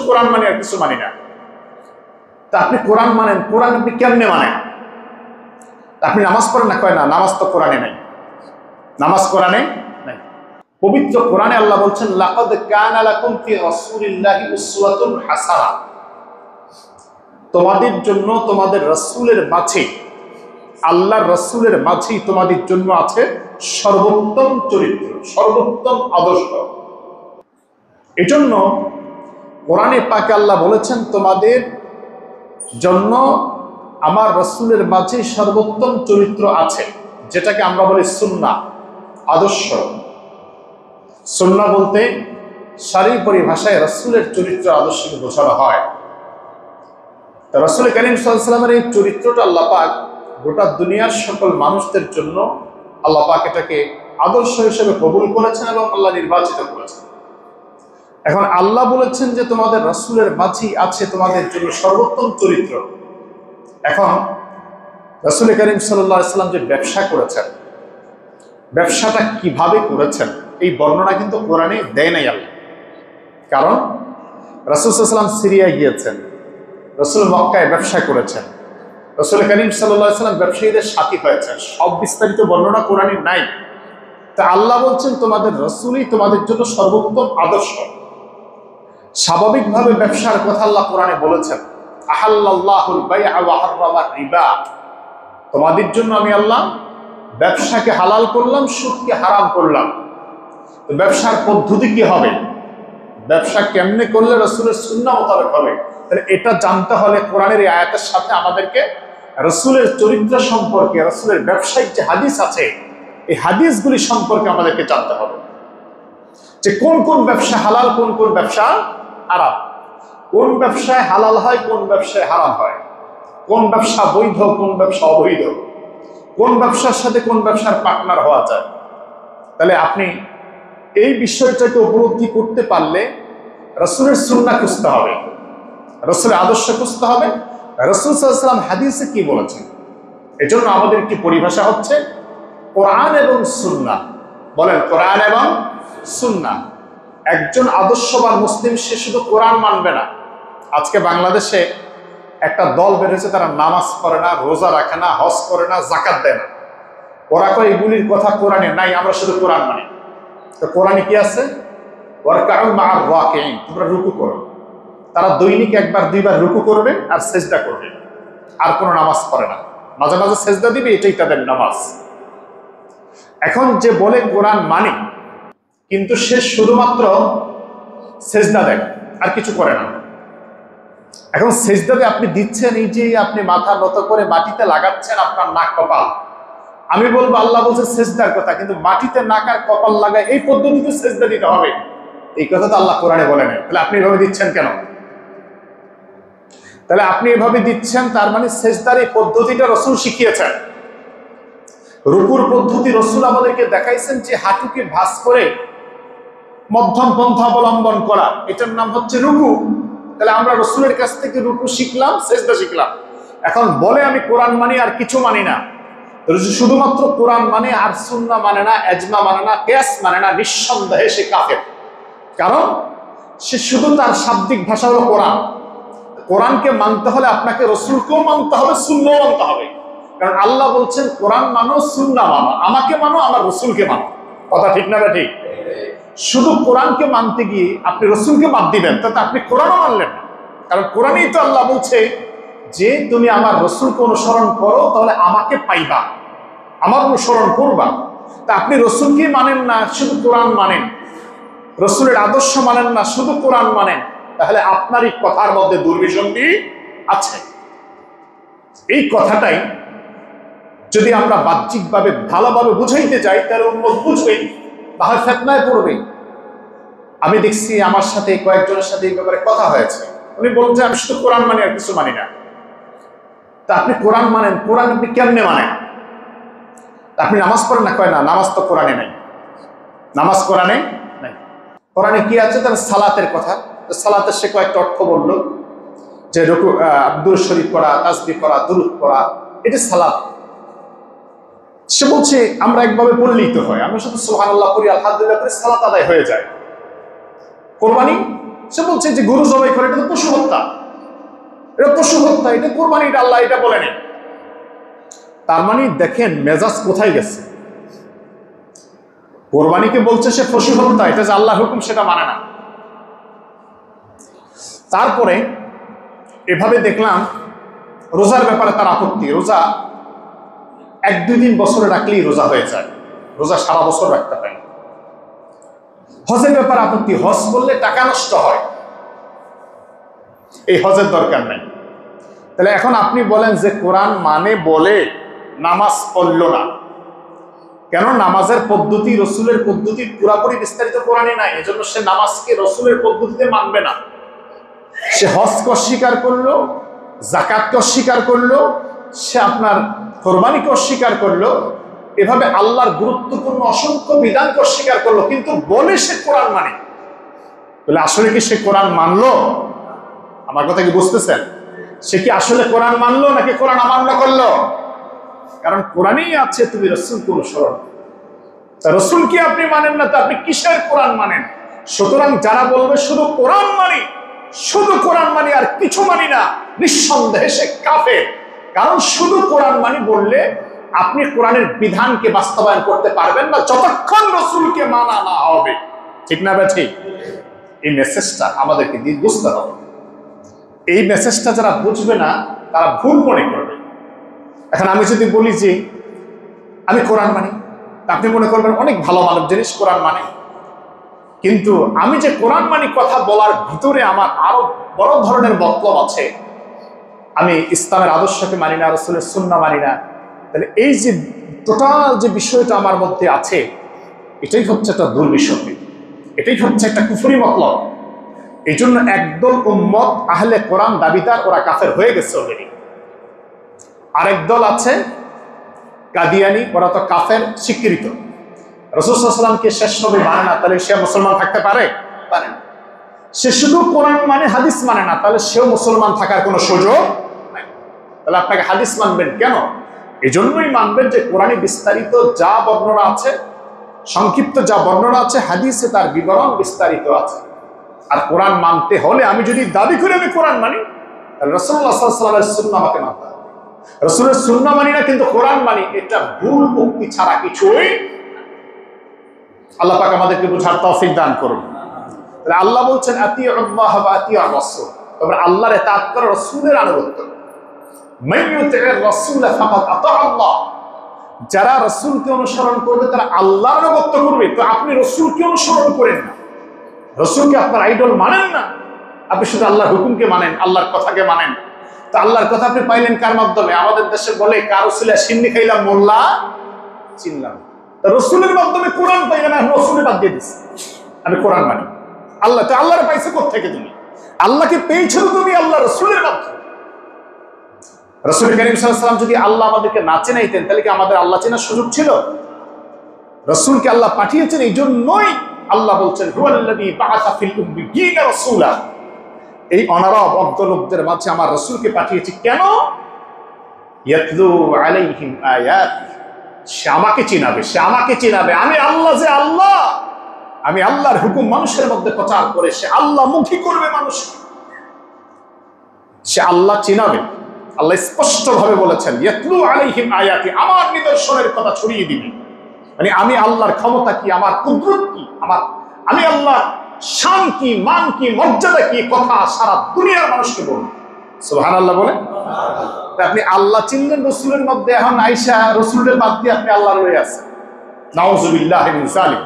কোরআন মানি আর কিছু মানি না। তা আপনি কোরআন মানেন, কোরআন আপনি কেমনে মানেন? আপনি নামাজ পড়েন না? কয় না, নামাজ তো কোরআনে নাই, নামাজ কোরআনে নাই। পবিত্র কোরআনে আল্লাহ বলছেন লাকাদ কানা লাকুম ফি রাসূলিল্লাহি উসওয়াতুন হাসানাহ, তোমাদের জন্য তোমাদের রাসূলের মাঝে, আল্লাহর রাসূলের মাঝেই তোমাদের জন্য আছে সর্বোত্তম চরিত্র, সর্বোত্তম আদর্শ। এজন্য কোরআনে পাকে আল্লাহ বলেছেন তোমাদের জন্য আমার রাসূলের মাঝে সর্বোত্তম চরিত্র আছে, যেটাকে আমরা বলি সুন্নাহ, আদর্শ। সুন্নাহ বলতে শরঈ পরিভাষায় রাসূলের চরিত্র আদর্শকে বোঝানো হয়। তো রাসূল কারীম সাল্লাল্লাহু আলাইহি ওয়াসাল্লামের এই চরিত্রটা আল্লাহ পাক গোটা দুনিয়ার সকল মানুষদের জন্য আল্লাহ পাক এটাকে আদর্শ হিসেবে কবুল করেছেন এবং আল্লাহ নির্বাচিত করেছেন। এখন আল্লাহ বলেছেন যে তোমাদের রাসূলের মাঝেই আছে তোমাদের জন্য সর্বোত্তম চরিত্র। এখন রাসূল কারীম সাল্লাল্লাহু আলাইহি ওয়াসাল্লাম যে ব্যবসা করেছেন, ব্যবসাটা কিভাবে করেছেন এই বর্ণনা কিন্তু কোরআনে দেয় নাই আল্লাহ। কারণ রাসূল সাল্লাল্লাহু আলাইহি ওয়াসাল্লাম সিরিয়ায় গিয়েছেন, রাসূল মক্কায় ব্যবসা করেছেন, রাসূল কারীম সাল্লাল্লাহু আলাইহি ওয়াসাল্লাম ব্যবসায়ীদের সাথী হয়েছেন, সব বিস্তারিত বর্ণনা কোরআনে নাই। তা আল্লাহ বলছেন তোমাদের রাসূলই তোমাদের জন্য সর্বোত্তম আদর্শ। স্বাভাবিকভাবে ব্যবসার কথা আল্লাহ কোরআনে বলেছেন, আহাল্লাল্লাহুল বাই'a ওয়া হাররামার রিবা, তোমাদের জন্য আমি আল্লাহ ব্যবসাকে হালাল করলাম, সুদকে হারাম করলাম। তো ব্যবসার পদ্ধতি কি হবে, ব্যবসা কেমনে করলে রাসূলের সুন্নাহ মোতাবেক হবে, তাহলে এটা জানতে হলে কোরআনের এই আয়াতের সাথে আমাদেরকে রাসূলের চরিত্র সম্পর্কে, রাসূলের ব্যবসায়িক যে হাদিস আছে এই হাদিসগুলি সম্পর্কে আমাদেরকে জানতে হবে, যে কোন কোন ব্যবসা হালাল, কোন কোন ব্যবসা হারাম, কোন ব্যবসায় হালাল হয়, কোন ব্যবসায় হারাম হয়, কোন ব্যবসা বৈধ, কোন ব্যবসা অবৈধ, কোন ব্যবসার সাথে কোন ব্যবসার পার্টনার হওয়া যায়। তাহলে আপনি এই বিষয়টাকে উপলব্ধি করতে পারলে রাসূলের সুন্নাহ খুঁজতে হবে, রাসূলের আদর্শ খুঁজতে হবে, রাসূল সাল্লাল্লাহু আলাইহি ওয়াসাল্লাম হাদিসে কি বলেছেন। এজন্য আমাদের একটি পরিভাষা হচ্ছে কোরআন এবং সুন্নাহ। বলেন কোরআন এবং সুন্নাহ। একজন আদর্শবান মুসলিম সে শুধু কোরআন মানবে না। আজকে বাংলাদেশে একটা দল বেড়েছে, তারা নামাজ পড়ে না, রোজা রাখে না, হজ করে না, যাকাত দেয় না। ওরা কয় এগুলির কথা কোরআনে নাই, আমরা শুধু কোরআন মানি। তো কোরআনে কি আছে? ওয়ারকাউ মা'আর রাকিঈন, তোমরা রুকু করো। তারা দৈনিক একবার দুইবার রুকু করবে আর সেজদা করবে, আর কোনো নামাজ পড়ে না, মাঝে মাঝে সেজদা দিবে, এটাই তাদের নামাজ। এখন যে বলে কোরআন মানে, কিন্তু সে শুধুমাত্র সেজদা দেয় আর কিছু করে না। এখন সেজদাতে আপনি দিচ্ছেন, এই যে আপনি মাথা নত করে মাটিতে লাগাচ্ছেন আপনার নাক কপাল, আমি বলবো আল্লাহ বলছে সেজদার কথা, কিন্তু মাটিতে নাক আর কপাল লাগায় এই পদ্ধতিতে সেজদা দিতে হবে, এই কথা তো আল্লাহ কোরআনে বলে নাই। তাহলে আপনি এভাবে দিচ্ছেন কেন? তাহলে আপনি এভাবে দিচ্ছেন, তার মানে সেজদার এই পদ্ধতিটা রাসূল শিখিয়েছেন। রুকুর পদ্ধতি রাসূল আমাদেরকে দেখাইছেন, যে হাঁটুকে ভাঁজ করে মধ্যম পন্থা অবলম্বন করা, এটার নাম হচ্ছে রুকু। তাহলে আমরা রাসূলের কাছ থেকে রুকু শিখলাম, সেজদা শিখলাম। এখন বলে আমি কোরআন মানি আর কিছু মানি না, শুধুমাত্র কোরআন মানে আর সুন্নাহ মানে না, ইজমা মানে না, কিয়াস মানে না, নিঃসন্দেহে সে কাফের। কারণ সে শুধু তার শাব্দিক ভাষা হলো কোরআন। কোরআনকে মানতে হলে আপনাকে রাসূলকেও মানতে হবে, সুন্নাহও মানতে হবে। কারণ আল্লাহ বলছেন কোরআন মানো, সুন্নাহ মানো, আমাকে মানো, আমার রাসূলকে মানো। কথা ঠিক না ঠিক? শুধু কোরআনকে মানতে গিয়ে আপনি রাসূলকে বাদ দিবেন, তাতে আপনি কোরআনও মানলেন না। কারণ কোরআনেই তো আল্লাহ বলছে যে তুমি আমার রাসূলকে অনুসরণ করো, তাহলে আমাকে পাইবা, আমার অনুসরণ করবা। তা আপনি রাসূলকে মানেন না, শুধু কোরআন মানেন, রাসূলের আদর্শ মানেন না, শুধু কোরআন মানেন, তাহলে আপনার এই কথার মধ্যে দুর্বিসন্ধি আছে। এই কথাটাই যদি আমরা বাহ্যিকভাবে ভালোভাবে বুঝাইতে যাই, তাহলে উম্মত বুঝবে, না হয় ফিতনায় পড়বে। আমি দেখছি আমার সাথে কয়েকজনের সাথে এই ব্যাপারে কথা হয়েছে, উনি বলছেন আমি শুধু কোরআন মানি আর কিছু মানি না। তা আপনি কোরআন মানেন, কোরআন আপনি কেমনে মানেন? আপনি নামাজ পড়েন না? কয় না, নামাজ তো কোরআনে নাই, নামাজ কোরআনে নাই। কোরআনে কি আছে? তার সালাতের কথা। সালাতের সে কয়েকটা অর্থ বলল, যে রুকু, দুরূদ শরীফ পড়া, তাসবিহ পড়া, দুরূদ পড়া, এটা সালাত। সে বলছে আমরা একভাবে পড়লেই তো হয়, আমরা শুধু সুবহানাল্লাহ করি, আলহামদুলিল্লাহ করি, সালাত আদায় হয়ে যায়। কোরবানি সে বলছে যে গরু জবাই করে, এটা তো পশু হত্যা, এটা পশু হত্যা, এটা কোরবানি, এটা আল্লাহ এটা বলেনি। তার মানে দেখেন মেজাজ কোথায় গেছে। কোরবানিকে বলছে সে পশু হত্যা, এটা যে আল্লাহর হুকুম সেটা মানে না। তারপরে এভাবে দেখলাম রোজার ব্যাপারে তার আপত্তি, রোজা 1-2 দিন বছরে রাখলেই রোজা হয়ে যায়, রোজা সারা বছর রাখতে পারে। হজের ব্যাপারে আপত্তি, হজ করলে টাকা নষ্ট হয়, এই হজের দরকার নাই। তাহলে এখন আপনি বলেন যে কোরআন মানে বলে নামাজ পড়ল না কেন? নামাজের পদ্ধতি রসুলের পদ্ধতি পুরাপুরি বিস্তারিত কোরআনে নাই, এজন্য সে নামাজকে রসুলের পদ্ধতিতে মানবে না। সে হজকে অস্বীকার করলো, যাকাতকে অস্বীকার করলো, সে আপনার কোরবানিকে অস্বীকার করলো, এভাবে আল্লাহর গুরুত্বপূর্ণ অসংখ্য বিধানকে অস্বীকার করলো, কিন্তু বলে সে কোরআন মানে। বলে আসলে কি সে কোরআন মানলো? আমার কথা কি বুঝতেছেন? সে কি আসলে কোরআন মানলো নাকি কোরআন অমান্য করলো? কারণ কোরআনেই আছে তুমি রসুলকে অনুসরণ। তা রসুলকে আপনি মানেন না, তা আপনি কিসের কোরআন মানেন? সুতরাং যারা বলবে শুধু কোরআন মানি, শুধু কোরআন মানি আর কিছু মানি না, নিঃসন্দেহে সে কাফের। কারণ শুধু কোরআন মানি বললে আপনি কোরআনের বিধানকে বাস্তবায়ন করতে পারবেন না যতক্ষণ রসুলকে মানা না হবে। ঠিক না ঠিক? এই মেসেজটা আমাদেরকে বুঝতে হবে। এই মেসেজটা যারা বুঝবে না তারা ভুল মনে করবে। এখন আমি যদি বলি যে আমি কোরআন মানি, আপনি মনে করবেন অনেক ভালো মানব জিনিস কোরআন মানে, কিন্তু আমি যে কোরআন মানি কথা বলার ভিতরে আমার আরো বড় ধরনের মতলব আছে। আমি ইসলামের আদর্শকে মানি না, রসুলের সুন্নাহ মানি না। তাহলে এই যে টোটাল যে বিষয়টা আমার মধ্যে আছে, এটাই হচ্ছে একটা দুর্বিষয়, এটাই হচ্ছে একটা কুফরি মতলব। এই জন্য একদল উম্মত আহলে কোরআন দাবিদার, ওরা কাফের হয়ে গেছে অলরেডি। আরেক দল আছে কাদিয়ানি, ওরা তো কাফের স্বীকৃত। রাসূল সাল্লাল্লাহু আলাইহি ওয়াসাল্লামকে শেষ নবী মানে না, তাহলে সে মুসলমান থাকতে পারে? পারে না। সে শুধু কোরআন মানে হাদিস মানে না, তাহলে সেও মুসলমান থাকার কোনো সুযোগ নাই। তাহলে আপনাকে হাদিস মানবেন কেন? এই জন্যই মানবেন যে কোরআনে বিস্তারিত যা বর্ণনা আছে, সংক্ষিপ্ত যা বর্ণনা আছে, হাদিসে তার বিবরণ বিস্তারিত আছে। আর কোরআন মানতে হলে আমি যদি দাবি করে আমি কোরআন মানি, তাহলে রাসূলুল্লাহ সাল্লাল্লাহু আলাইহি ওয়াসাল্লামের সুন্নাহ আমাকে মানতে হবে। রাসূলের সুন্নাহ মানি না কিন্তু কোরআন মানি, এটা ভুল মুক্তি ছাড়া কিছুই। আল্লাহ পাক আমাদেরকে বুঝার তৌফিক দান করুন। তাহলে আল্লাহ বলছেন আতিউল্লাহ ওয়া আতিউর রাসূল, তোমরা আল্লাহর ইতাআত করো, রাসূলের আনুগত্য করো। মান ইউতি'র রাসূল ফাকাদ আতা আল্লাহ, যারা রাসূলকে অনুসরণ করবে তারা আল্লাহর আনুগত্য করবে। তো আপনি রাসূলকে অনুসরণ করেন না, রাসূলকে আপনার আইডল মানেন না, আপনি শুধু আল্লাহর হুকুমকে মানেন, আল্লাহর কথাকে মানেন। তো আল্লাহর কথা আপনি পাইলেন কার মাধ্যমে? আমাদের দেশে বলে কার উসিলা সিন্নি খাইলাম মোল্লা চিনলাম। তা রাসূলের মাধ্যমে কোরআন পাইলাম, আমি রাসূলের বাদ দিয়ে দিছি, আমি কোরআন মানি। আল্লাহ তো আল্লাহর পাইছে কোত্থেকে? তুমি আল্লাহকে পেয়েছো তুমি আল্লাহ রাসূলের মাধ্যমে। রাসূল কারীম সাল্লাল্লাহু আলাইহি ওয়াসাল্লাম যদি আল্লাহ আমাদেরকে না চেনাইতেন, তাহলে কি আমাদের আল্লাহ চেনার সুযোগ ছিল? রাসূলকে আল্লাহ পাঠিয়েছেন, এই জন্যই আল্লাহ বলছেন হুয়াল্লাযী বাআসা ফিল উম্মিয়্যিনা রাসূলা, এই অনারব অজ্ঞ লোকদের মাঝে আমার রাসূলকে পাঠিয়েছি। কেন? ইয়াতলু আলাইহিম আয়াত, সে আমাকে চিনাবে, সে আমাকে চিনাবে, আমি আল্লাহ যে আল্লাহ, আমি আল্লাহর হুকুম মানুষের মধ্যে প্রচার করে সে আল্লাহ মুখী করবে মানুষকে, সে আল্লাহ চিনাবে। আল্লাহ স্পষ্ট ভাবে বলেছেন ইয়াতলু আলাইহিম আয়াতি, আমার নিদর্শনের কথা ছড়িয়ে দিবে। মানে আমি আল্লাহর ক্ষমতা কি, আমার কুদরত কি, আমি আল্লাহর শান কি, মান কি, মর্যাদা কি, কথা সারা দুনিয়ার মানুষকে বলুন। সুবহানাল্লাহ বলেন। আপনি আল্লাহ চিনলেন রসুলের মধ্যে, এখন আয়েশা রসুলের বাদ দিয়ে আপনি আল্লাহ রয়ে আছেন, নাউযুবিল্লাহি মিন যালিক।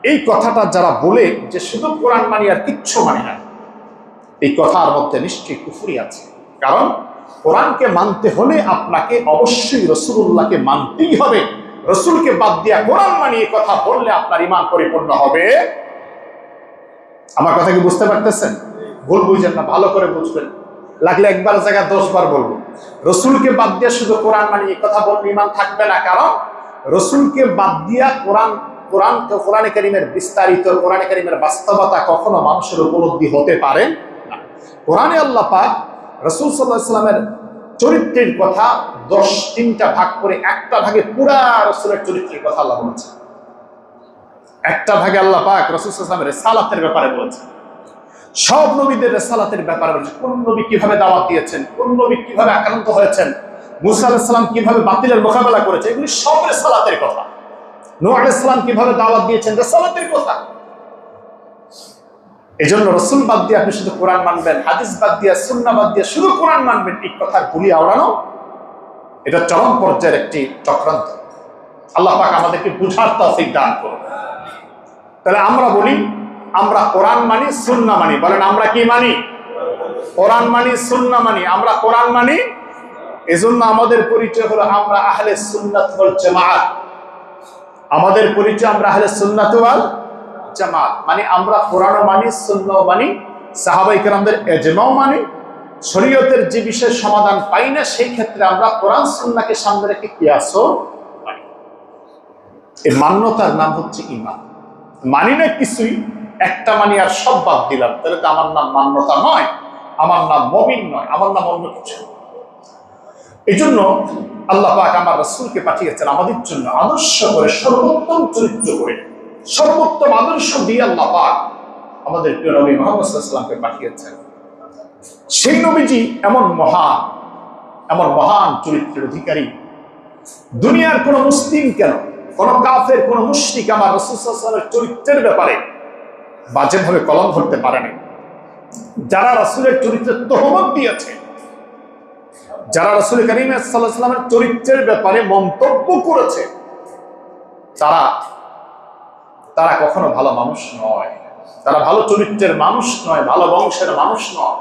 এই কথাটা যারা বলে যে শুধু কোরআন মানি আর কিচ্ছু মানি না, এই কথার মধ্যে নিশ্চয়ই কুফরি আছে। কারণ কোরআনকে মানতে হলে আপনাকে অবশ্যই রাসূলুল্লাহকে মানতেই হবে। রাসূলকে বাদ দিয়া কোরআন মানিয়ে কথা বললে আপনার ঈমান পরিপূর্ণ হবে। আমার কথা কি বুঝতে পারতেছেন? ভুল বুঝেন না, ভালো করে বুঝবেন। লাগলে একবার জায়গা 10 বার বলবো, রাসূলকে বাদ দিয়া শুধু কোরআন মানিয়ে কথা বললে ঈমান থাকবে না। কারণ রাসূলকে বাদ দিয়া কোরআনে কারীমের বিস্তারিত, কোরআনে কারীমের বাস্তবতা কখনো মানুষের উপলব্ধি হতে পারে না। কোরআনে আল্লাহ পাক রাসূল সাল্লাল্লাহু আলাইহি ওয়াসাল্লামের চরিত্রের কথা 3টা ভাগ করে একটা ভাগে পুরা রাসূলের চরিত্রের কথা আল্লাহ বলেছেন। একটা ভাগে আল্লাহ পাক রাসূল সাল্লাল্লাহু আলাইহি ওয়াসাল্লামের রিসালাতের ব্যাপারে বলেছেন। সব নবীদের রিসালাতের ব্যাপারে বলেছে, কোন নবী কিভাবে দাওয়াত দিয়েছেন, কোন নবী কিভাবে আক্রান্ত হয়েছেন, মুসা আলাইহিস সালাম কিভাবে বাতিলের মোকাবেলা করেছে, এগুলি সব রিসালাতের কথা। নূহ আলাইহিস সালাম কিভাবে দাওয়াত দিয়েছেন, রিসালাতের কথা। এজন্য রাসূল বাদ দিয়ে আপনি শুধু কোরআন মানবেন, হাদিস বাদ দিয়ে, সুন্নাহ বাদ দিয়ে শুধু কোরআন মানবেন, এই কথার গুলি আওড়ানো এটা চরম পর্যায়ের একটি চক্রান্ত। আল্লাহ পাক আমাদেরকে বুঝার তৌফিক দান করুন। তাহলে আমরা বলি, আমরা কোরআন মানি, সুন্নাহ মানি। বলেন আমরা কি মানি? কোরআন মানি, সুন্নাহ মানি। আমরা কোরআন মানি, এজন্য আমাদের পরিচয় হলো আমরা আহলে সুন্নাত ওয়াল জামাত। আমাদের পরিচয় আমরা আহলে সুন্নাত ওয়াল জামাত, মানে আমরা কোরআনও মানি, সুন্নাহও মানি, সাহাবায়ে কেরামদের ইজমাও মানি। শরীয়তের যে বিষয়ে সমাধান পাই না, সেই ক্ষেত্রে আমরা কোরআন সুন্নাহকে সামনে রেখে কিয়াসও মানি। এই মান্যতার নাম হচ্ছে ঈমান। মানি না কিছুই, একটা মানি আর সব বাদ দিলাম, তাহলে তো আমার নাম মান্যতা নয়, আমার নাম মুমিন নয়, আমার নাম অন্য কিছু। এই জন্য আল্লাহ পাক আমার রাসূলকে পাঠিয়েছেন আমাদের জন্য আদর্শ করে, সর্বোত্তম চরিত্র করে, সর্বোত্তম আদর্শ দিয়ে আল্লাহ পাক আমাদের প্রিয় নবী মুহাম্মদ সাল্লাল্লাহু আলাইহি ওয়াসাল্লামকে পাঠিয়েছেন। সেই নবীজি এমন মহান চরিত্রের অধিকারী, দুনিয়ার কোন মুসলিম কেন, কোন কাফের, কোন মুশরিক আমার রাসূল সাল্লাল্লাহু আলাইহি ওয়াসাল্লামের চরিত্রের ব্যাপারে বাজেভাবে কলম ধরতে পারেনি। যারা রাসূলের চরিত্রের তহমত দিয়েছে, যারা রাসূল কারীম সাল্লাল্লাহু আলাইহি ওয়াসাল্লামের চরিত্রের ব্যাপারে মন্তব্য করেছে, তারা কখনো ভালো মানুষ নয়, তারা ভালো চরিত্রের মানুষ নয়, ভালো বংশের মানুষ নয়।